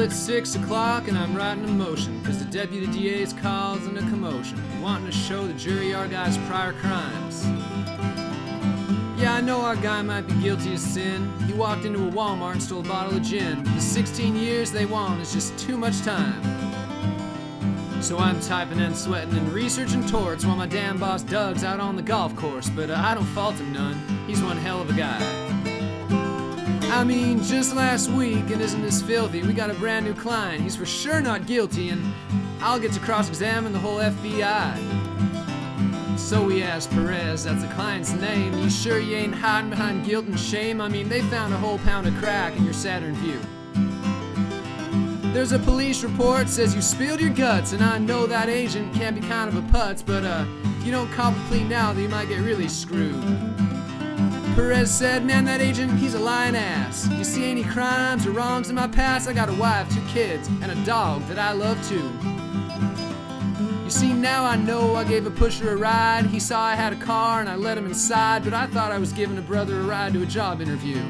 it's 6 o'clock and I'm writing a motion, cause the deputy DA's causing a commotion, wanting to show the jury our guy's prior crimes. Yeah, I know our guy might be guilty of sin. He walked into a Walmart and stole a bottle of gin. The 16 years they want is just too much time. So I'm typing and sweating and researching torts while my damn boss Doug's out on the golf course. But I don't fault him none, he's one hell of a guy. I mean, just last week, and isn't this filthy, we got a brand new client. He's for sure not guilty, and I'll get to cross-examine the whole FBI. So we asked Perez, that's the client's name, you sure you ain't hiding behind guilt and shame? I mean, they found a whole pound of crack in your Saturn View. There's a police report, says you spilled your guts, and I know that agent can be kind of a putz, but if you don't cop a plea now, then you might get really screwed. Perez said, man, that agent, he's a lying ass. You see any crimes or wrongs in my past? I got a wife, 2 kids, and a dog that I love too. You see, now I know I gave a pusher a ride. He saw I had a car and I let him inside, but I thought I was giving a brother a ride to a job interview.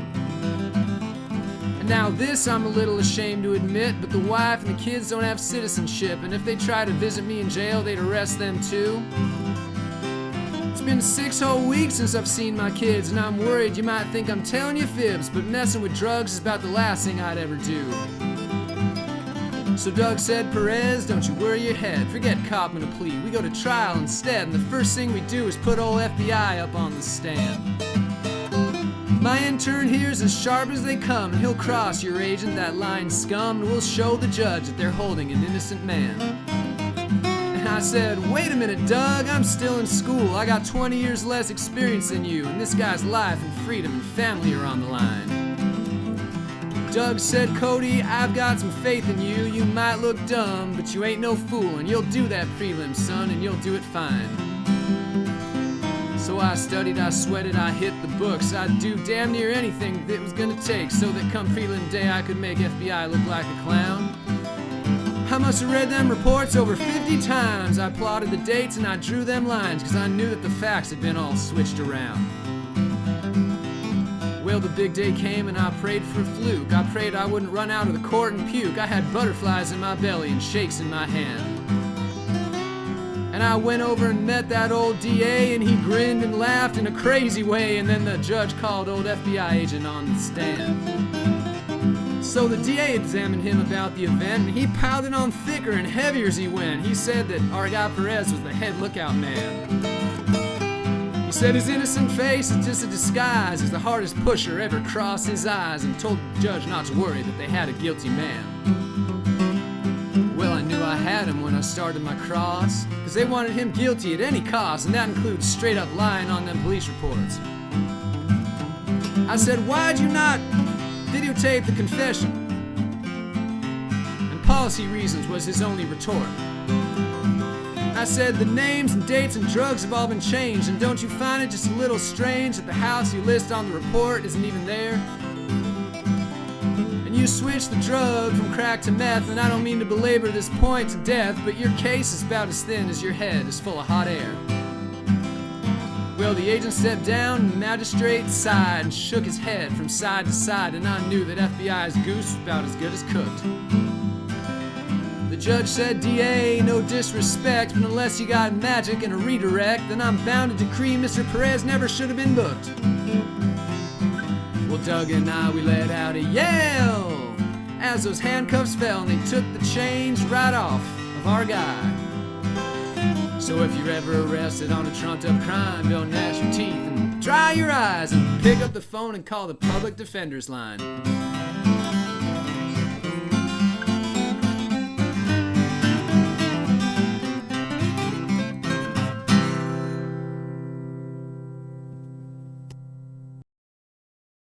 And now this I'm a little ashamed to admit, but the wife and the kids don't have citizenship, and if they try to visit me in jail, they'd arrest them too. It's been 6 whole weeks since I've seen my kids, and I'm worried you might think I'm telling you fibs, but messing with drugs is about the last thing I'd ever do. So Doug said, Perez, don't you worry your head, forget copping a plea, we go to trial instead, and the first thing we do is put old FBI up on the stand. My intern here's as sharp as they come, and he'll cross your agent, that lying scum, and we'll show the judge that they're holding an innocent man. And I said, wait a minute, Doug, I'm still in school, I got 20 years less experience than you, and this guy's life and freedom and family are on the line. Doug said, Cody, I've got some faith in you. You might look dumb, but you ain't no fool, and you'll do that prelim, son, and you'll do it fine. So I studied, I sweated, I hit the books. I'd do damn near anything that it was gonna take so that come prelim day I could make FBI look like a clown. I must have read them reports over 50 times. I plotted the dates and I drew them lines, cause I knew that the facts had been all switched around. Well, the big day came and I prayed for a fluke. I prayed I wouldn't run out of the court and puke. I had butterflies in my belly and shakes in my hand. And I went over and met that old DA, and he grinned and laughed in a crazy way, and then the judge called old FBI agent on the stand. So the DA examined him about the event, and he piled it on thicker and heavier as he went. He said that our guy Perez was the head lookout man. He said his innocent face is just a disguise, as the hardest pusher ever crossed his eyes, and told the judge not to worry that they had a guilty man. Well, I knew I had him when I started my cross, cause they wanted him guilty at any cost, and that includes straight up lying on them police reports. I said, why'd you not videotape the confession? And policy reasons was his only retort. I said, the names and dates and drugs have all been changed, and don't you find it just a little strange that the house you list on the report isn't even there? And you switched the drug from crack to meth, and I don't mean to belabor this point to death, but your case is about as thin as your head is full of hot air. Well, the agent stepped down, and the magistrate sighed and shook his head from side to side, and I knew that FBI's goose was about as good as cooked. The judge said, DA, no disrespect, but unless you got magic and a redirect, then I'm bound to decree Mr. Perez never should have been booked. Well, Doug and I, we let out a yell as those handcuffs fell, and they took the chains right off of our guy. So if you're ever arrested on a trumped-up crime, don't gnash your teeth and dry your eyes and pick up the phone and call the public defender's line.